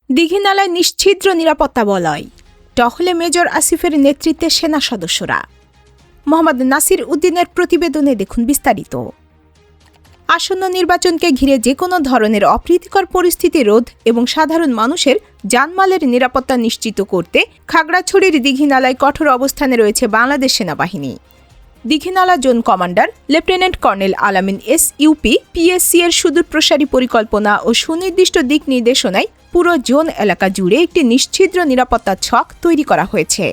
দীঘিনালায় নিশ্ছিদ্র নিরাপত্তা বলয়, টহলে মেজর আসিফের নেতৃত্বে সেনা সদস্যরা। মোহাম্মদ নাসির উদ্দিনের প্রতিবেদনে দেখুন বিস্তারিত। আসন্ন নির্বাচনকে ঘিরে যে কোনো ধরনের অপ্রীতিকর পরিস্থিতি রোধ এবং সাধারণ মানুষের জানমালের নিরাপত্তা নিশ্চিত করতে খাগড়াছড়ির দীঘিনালায় কঠোর অবস্থানে রয়েছে বাংলাদেশ সেনাবাহিনী। Dighinala zone commander lieutenant colonel আলামিন এসইউপি পিএসসি এর সুদূরপ্রসারী পরিকল্পনা ও সুনির্দিষ্ট দিক নির্দেশনায় পুরো জোন এলাকা জুড়ে একটি নিশ্ছিদ্র নিরাপত্তা ছক তৈরি করা হয়েছে।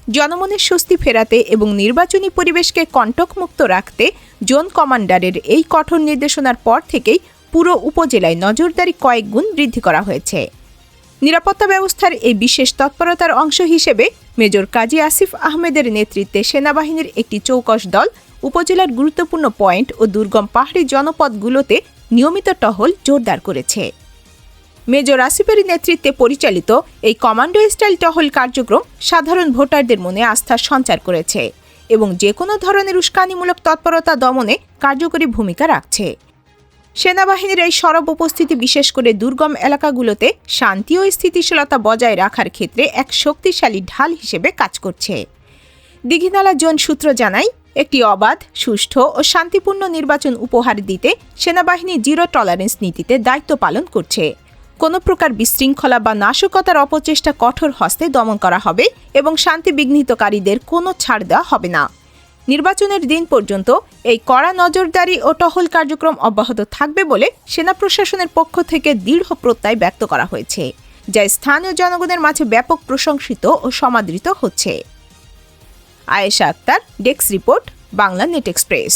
জনমনের স্বস্তি ফেরাতে এবং নির্বাচনী পরিবেশকে কণ্টকমুক্ত রাখতে জোন কমান্ডারের এই কঠোর নির্দেশনার পর থেকেই পুরো উপজেলায় নজরদারি কয়েক গুণ বৃদ্ধি করা হয়েছে। নিরাপত্তা ব্যবস্থার এই বিশেষ তৎপরতার অংশ হিসেবে মেজর কাজী আসিফ আহমেদের নেতৃত্বে সেনাবাহিনীর একটি চৌকস দল উপজেলার গুরুত্বপূর্ণ পয়েন্ট ও দুর্গম পাহাড়ি জনপদগুলোতে নিয়মিত টহল জোরদার করেছে। মেজর আসিফের নেতৃত্বে পরিচালিত এই কমান্ডো স্টাইল টহল কার্যক্রম সাধারণ ভোটারদের মনে আস্থার সঞ্চার করেছে এবং যে কোনো ধরনের উস্কানিমূলক তৎপরতা দমনে কার্যকরী ভূমিকা রাখছে। সেনাবাহিনীর এই সরব উপস্থিতি বিশেষ করে দুর্গম এলাকাগুলোতে শান্তি ও স্থিতিশীলতা বজায় রাখার ক্ষেত্রে এক শক্তিশালী ঢাল হিসেবে কাজ করছে। দীঘিনালা জোন সূত্র জানায়, একটি অবাধ, সুষ্ঠু ও শান্তিপূর্ণ নির্বাচন উপহার দিতে সেনাবাহিনী জিরো টলারেন্স নীতিতে দায়িত্ব পালন করছে। কোনো প্রকার বিশৃঙ্খলা বা নাশকতার অপচেষ্টা কঠোর হস্তে দমন করা হবে এবং শান্তি বিঘ্নিতকারীদের কোনো ছাড় দেওয়া হবে না। নির্বাচনের দিন পর্যন্ত এই কড়া নজরদারি ও টহল কার্যক্রম অব্যাহত থাকবে বলে সেনা প্রশাসনের পক্ষ থেকে দৃঢ় প্রত্যয় ব্যক্ত করা হয়েছে, যা স্থানীয় জনগণের মাঝে ব্যাপক প্রশংসিত ও সমাদৃত হচ্ছে। Ayesha Akter, desk report, Bangla Net express.